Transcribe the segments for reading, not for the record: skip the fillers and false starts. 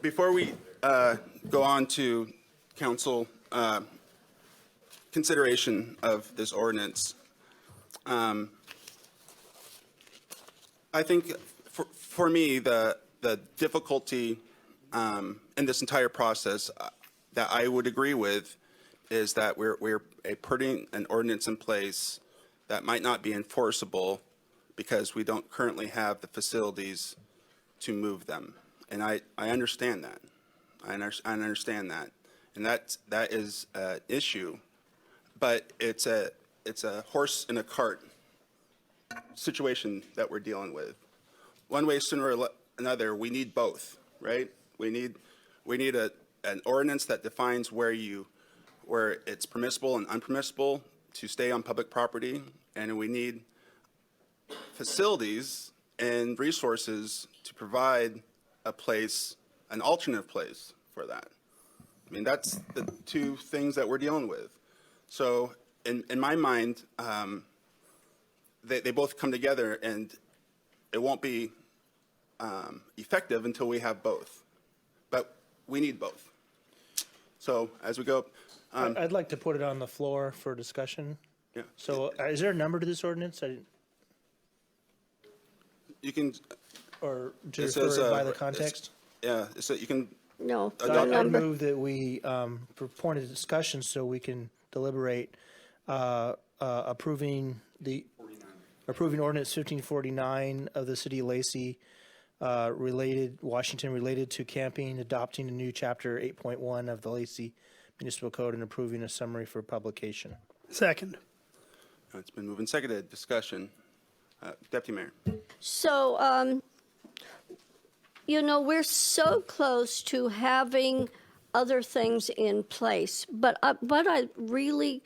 before we go on to council consideration of this ordinance, I think for me, the difficulty in this entire process that I would agree with is that we're putting an ordinance in place that might not be enforceable because we don't currently have the facilities to move them. And I understand that. I understand that. And that is an issue, but it's a horse in a cart situation that we're dealing with. One way, sooner or another, we need both, right? We need an ordinance that defines where it's permissible and unpermissible to stay on public property, and we need facilities and resources to provide a place, an alternate place for that. I mean, that's the two things that we're dealing with. So in my mind, they both come together, and it won't be effective until we have both. But we need both. So as we go. I'd like to put it on the floor for discussion. Yeah. So is there a number to this ordinance? You can. Or to It refer says, it by the context? Yeah, so you can. No, Adopt- I move that we, for point of discussion, so we can deliberate, approving ordinance 1549 of the city of Lacey, Washington related to camping, adopting a new chapter 8.1 of the Lacey Municipal Code, and approving a summary for publication. Second. It's been moved and seconded. Discussion. Deputy Mayor. So, we're so close to having other things in place. But what I really,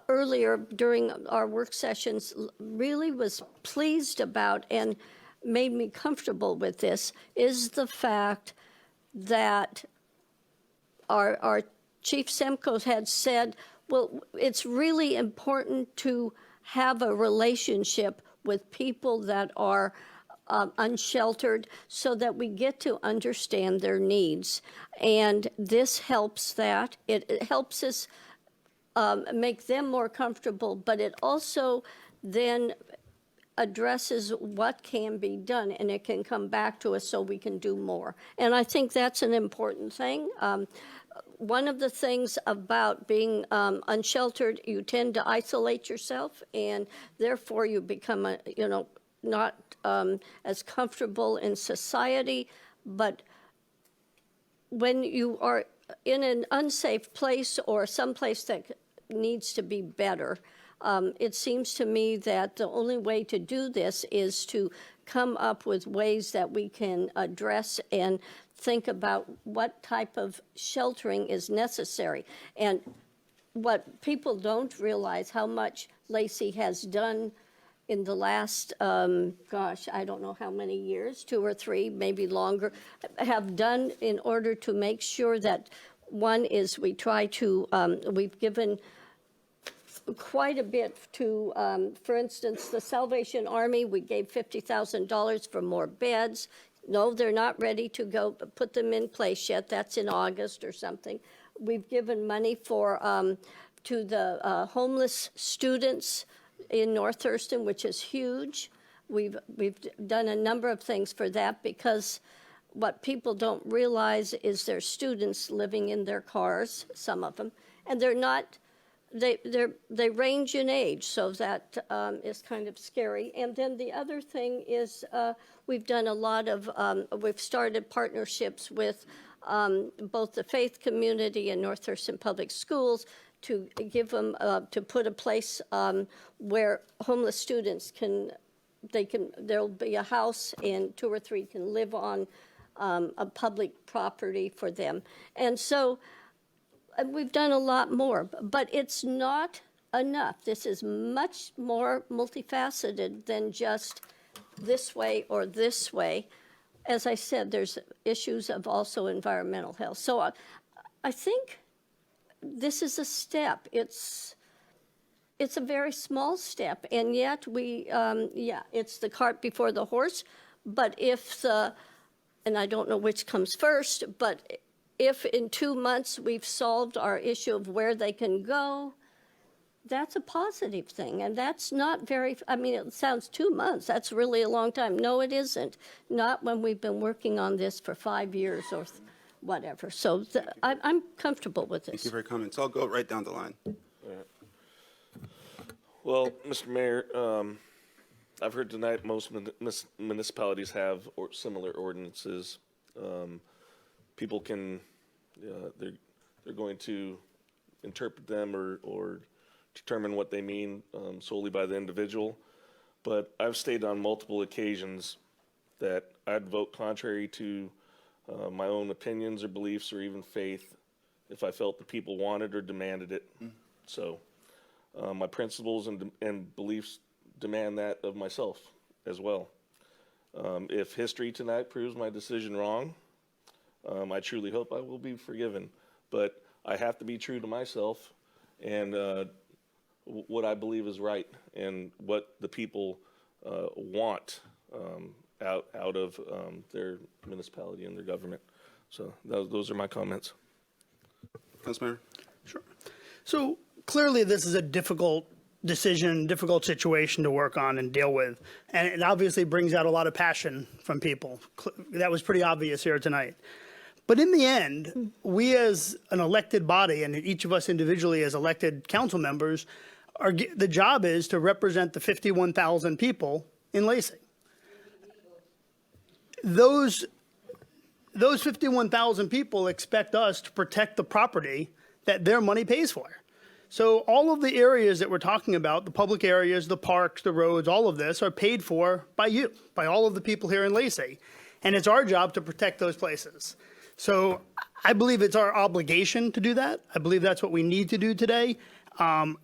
earlier during our work sessions, really was pleased about and made me comfortable with this is the fact that our Chief Semco had said, well, it's really important to have a relationship with people that are unsheltered so that we get to understand their needs. And this helps that. It helps us make them more comfortable, but it also then addresses what can be done, and it can come back to us so we can do more. And I think that's an important thing. One of the things about being unsheltered, you tend to isolate yourself, and therefore you become, not as comfortable in society. But when you are in an unsafe place or someplace that needs to be better, it seems to me that the only way to do this is to come up with ways that we can address and think about what type of sheltering is necessary. And what people don't realize how much Lacey has done in the last, I don't know how many years, 2 or 3, maybe longer, have done in order to make sure that, one is we try to, we've given quite a bit to, for instance, the Salvation Army. We gave $50,000 for more beds. No, they're not ready to go put them in place yet. That's in August or something. We've given money for to the homeless students in North Thurston, which is huge. We've done a number of things for that, because what people don't realize is their students living in their cars, some of them, and they're not. They range in age, so that is kind of scary. And then the other thing is we've done a lot of, we've started partnerships with both the faith community and North Thurston Public Schools to give them, to put a place where homeless students there'll be a house and 2 or 3 can live on a public property for them. And so we've done a lot more, but it's not enough. This is much more multifaceted than just this way or this way. As I said, there's issues of also environmental health. So I think this is a step. It's a very small step, and yet it's the cart before the horse. But if the and I don't know which comes first, but if in 2 months we've solved our issue of where they can go, that's a positive thing. And that's not very, I mean, it sounds 2 months. That's really a long time. No, it isn't. Not when we've been working on this for 5 years or whatever. So I'm comfortable with Thank this. you for your comments. I'll go right down the line. Well, Mr. Mayor, I've heard tonight most municipalities have similar ordinances. People can, they're going to interpret them or determine what they mean solely by the individual. But I've stated on multiple occasions that I'd vote contrary to my own opinions or beliefs or even faith if I felt the people wanted or demanded it. So my principles and beliefs demand that of myself as well. If history tonight proves my decision wrong, I truly hope I will be forgiven. But I have to be true to myself and what I believe is right and what the people want out of their municipality and their government. So those are my comments. Councilmember? Sure. So clearly this is a difficult decision, difficult situation to work on and deal with. And it obviously brings out a lot of passion from people. That was pretty obvious here tonight. But in the end, we as an elected body and each of us individually as elected council members, the job is to represent the 51,000 people in Lacey. Those 51,000 people expect us to protect the property that their money pays for. So all of the areas that we're talking about, the public areas, the parks, the roads, all of this are paid for by you, by all of the people here in Lacey. And it's our job to protect those places. So I believe it's our obligation to do that. I believe that's what we need to do today.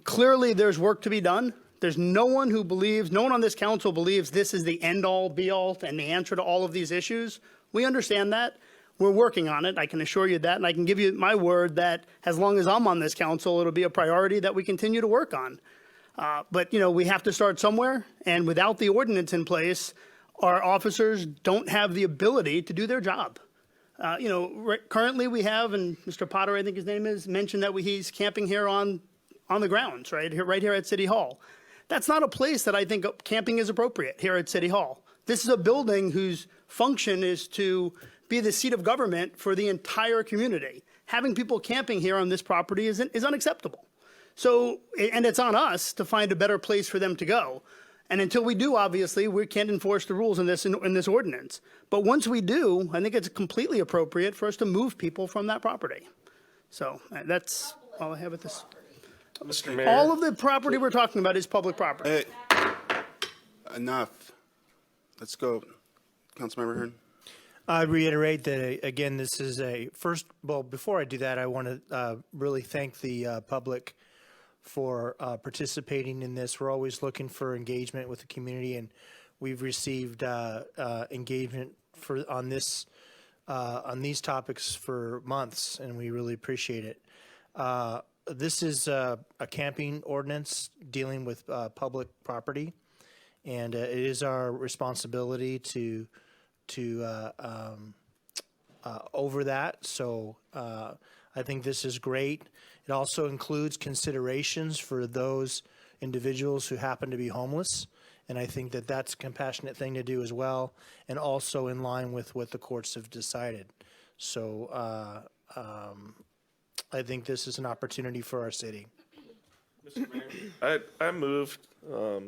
Clearly, there's work to be done. There's no one on this council believes this is the end-all, be-all, and the answer to all of these issues. We understand that. We're working on it. I can assure you that. And I can give you my word that as long as I'm on this council, it'll be a priority that we continue to work on. But, we have to start somewhere. And without the ordinance in place, our officers don't have the ability to do their job. Currently we have, and Mr. Potter, I think his name is, mentioned that he's camping here on the grounds, right here at City Hall. That's not a place that I think camping is appropriate here at City Hall. This is a building whose function is to be the seat of government for the entire community. Having people camping here on this property is unacceptable. So, and it's on us to find a better place for them to go. And until we do, obviously, we can't enforce the rules in this ordinance. But once we do, I think it's completely appropriate for us to move people from that property. So that's all I have at this. Mr. Mayor. All of the property we're talking about is public property. Hey, enough. Let's go. Councilmember Hearn? I reiterate that, again, this is before I do that, I want to really thank the public for participating in this. We're always looking for engagement with the community, and we've received engagement on these topics for months, and we really appreciate it. This is a camping ordinance dealing with public property, and it is our responsibility to over that. So I think this is great. It also includes considerations for those individuals who happen to be homeless. And I think that that's a compassionate thing to do as well, and also in line with what the courts have decided. So I think this is an opportunity for our city. Mr. Mayor,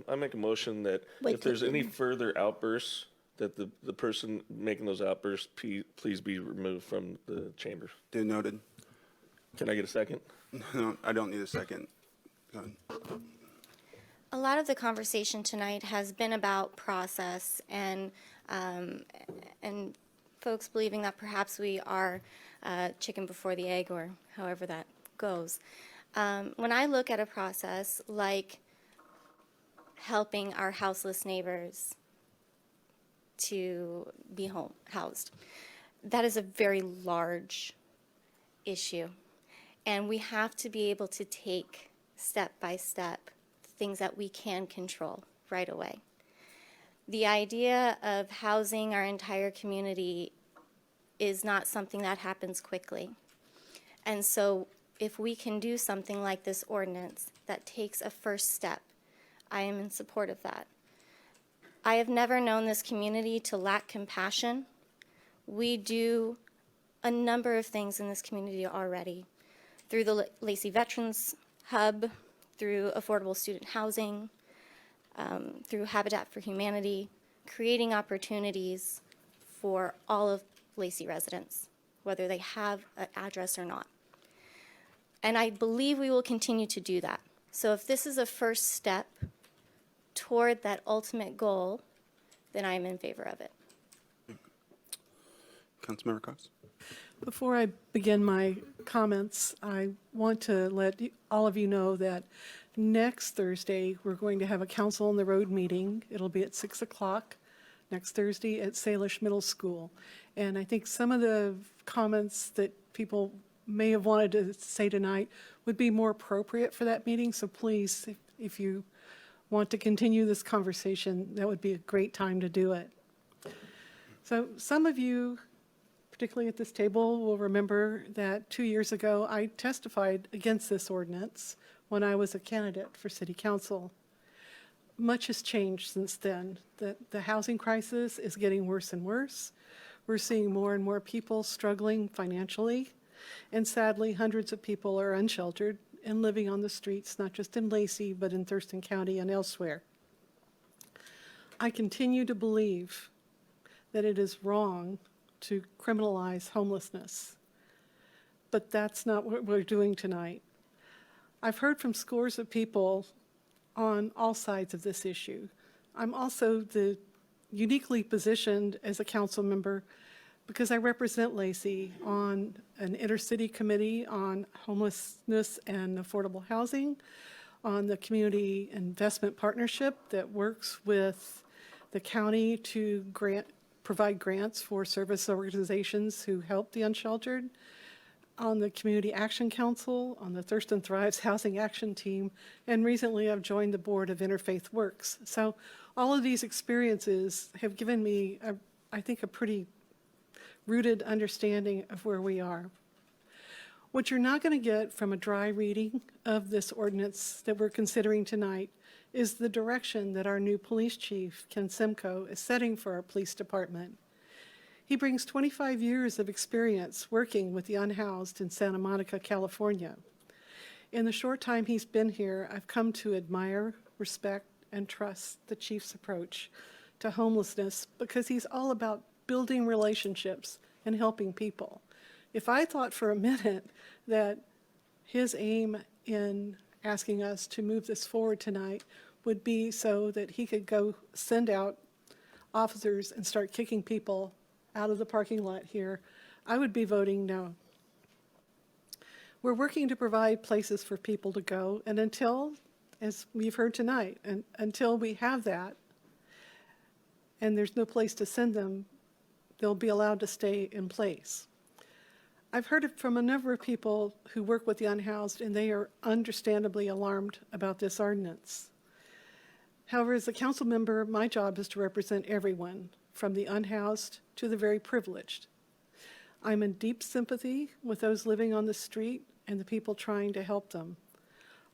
I make a motion that if there's any further outbursts, that the person making those outbursts please be removed from the chamber. Duly noted. Can I get a second? No, I don't need a second. Go ahead. A lot of the conversation tonight has been about process and folks believing that perhaps we are chicken before the egg, or however that goes. When I look at a process like helping our houseless neighbors to be housed, that is a very large issue. And we have to be able to take step by step things that we can control right away. The idea of housing our entire community is not something that happens quickly. And so if we can do something like this ordinance that takes a first step, I am in support of that. I have never known this community to lack compassion. We do a number of things in this community already through the Lacey Veterans Hub, through affordable student housing, through Habitat for Humanity, creating opportunities for all of Lacey residents, whether they have an address or not. And I believe we will continue to do that. So if this is a first step toward that ultimate goal, then I am in favor of it. Councilmember Cox? Before I begin my comments, I want to let all of you know that next Thursday, we're going to have a Council on the Road meeting. It'll be at 6 o'clock next Thursday at Salish Middle School. And I think some of the comments that people may have wanted to say tonight would be more appropriate for that meeting. So please, if you want to continue this conversation, that would be a great time to do it. So some of you, particularly at this table, will remember that 2 years ago, I testified against this ordinance when I was a candidate for city council. Much has changed since then. The housing crisis is getting worse and worse. We're seeing more and more people struggling financially, and sadly, hundreds of people are unsheltered and living on the streets, not just in Lacey, but in Thurston County and elsewhere. I continue to believe that it is wrong to criminalize homelessness, but that's not what we're doing tonight. I've heard from scores of people on all sides of this issue. I'm also uniquely positioned as a council member because I represent Lacey on an intercity committee on homelessness and affordable housing, on the community investment partnership that works with the county to provide grants for service organizations who help the unsheltered, on the Community Action Council, on the Thurston Thrives Housing Action Team, and recently I've joined the board of Interfaith Works. So all of these experiences have given me, I think, a pretty rooted understanding of where we are. What you're not going to get from a dry reading of this ordinance that we're considering tonight is the direction that our new police chief, Ken Simcoe, is setting for our police department. He brings 25 years of experience working with the unhoused in Santa Monica, California. In the short time he's been here, I've come to admire, respect, and trust the chief's approach to homelessness because he's all about building relationships and helping people. If I thought for a minute that his aim in asking us to move this forward tonight would be so that he could go send out officers and start kicking people out of the parking lot here, I would be voting no. We're working to provide places for people to go, and until, as we've heard tonight, and until we have that, and there's no place to send them, they'll be allowed to stay in place. I've heard it from a number of people who work with the unhoused, and they are understandably alarmed about this ordinance. However, as a council member, my job is to represent everyone, from the unhoused to the very privileged. I'm in deep sympathy with those living on the street and the people trying to help them.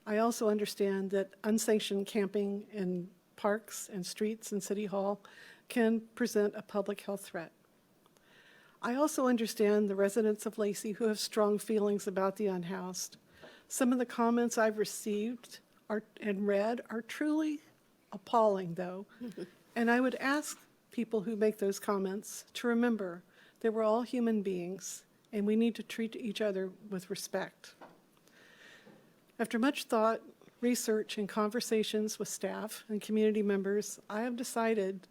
I also understand that unsanctioned camping in parks and streets and City Hall can present a public health threat. I also understand the residents of Lacey who have strong feelings about the unhoused. Some of the comments I've received and read are truly appalling, though, and I would ask people who make those comments to remember that we're all human beings and we need to treat each other with respect. After much thought, research, and conversations with staff and community members, I have decided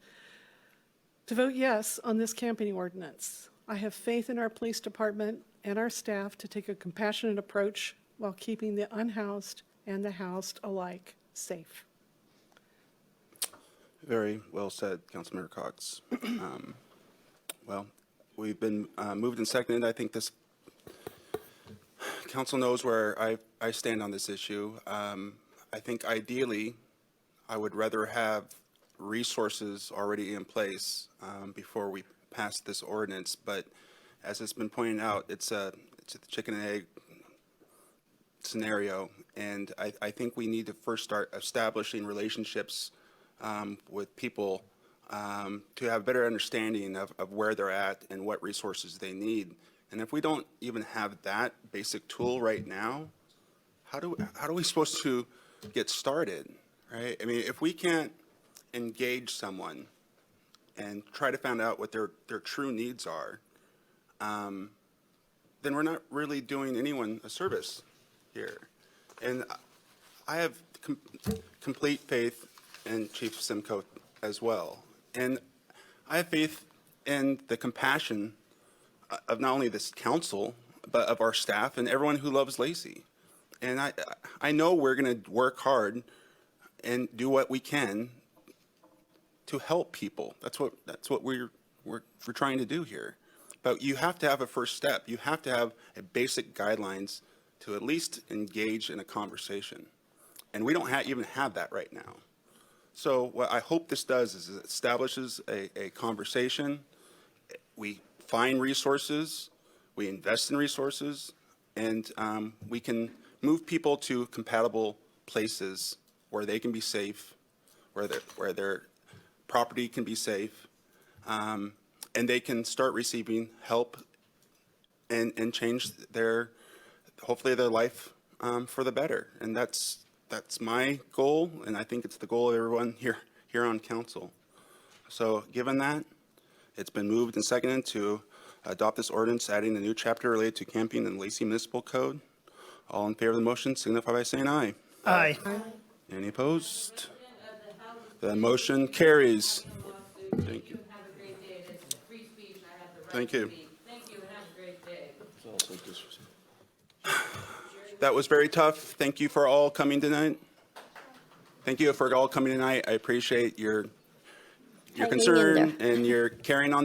to vote yes on this camping ordinance. I have faith in our police department and our staff to take a compassionate approach while keeping the unhoused and the housed alike safe. Very well said, Councilmember Cox. Well, we've been moved and seconded. I think this council knows where I stand on this issue. I think ideally, I would rather have resources already in place before we pass this ordinance. But as it's been pointed out, it's a chicken and egg scenario. And I think we need to first start establishing relationships with people to have a better understanding of where they're at and what resources they need. And if we don't even have that basic tool right now, how are we supposed to get started, right? I mean, if we can't engage someone and try to find out what their true needs are, then we're not really doing anyone a service here. And I have complete faith in Chief Simcoe as well. And I have faith in the compassion of not only this council, but of our staff and everyone who loves Lacey. And I know we're going to work hard and do what we can to help people. That's what we're trying to do here. But you have to have a first step. You have to have a basic guidelines to at least engage in a conversation. And we don't even have that right now. So what I hope this does is it establishes a conversation. We find resources, we invest in resources, and we can move people to compatible places where they can be safe, where their property can be safe, and they can start receiving help and change hopefully their life for the better. And that's my goal, and I think it's the goal of everyone here on council. So given that, it's been moved and seconded to adopt this ordinance, adding a new chapter related to camping in Lacey Municipal Code. All in favor of the motion signify by saying aye. Aye. Any opposed? The motion carries. Thank you. Have a great day. It's free speech. I have the right Thank to you. speak. Thank you and have a great day. It's also disrespect. That was very tough. Thank you for all coming tonight. Thank you for all coming tonight. I appreciate your Hanging in concern there. and your carrying on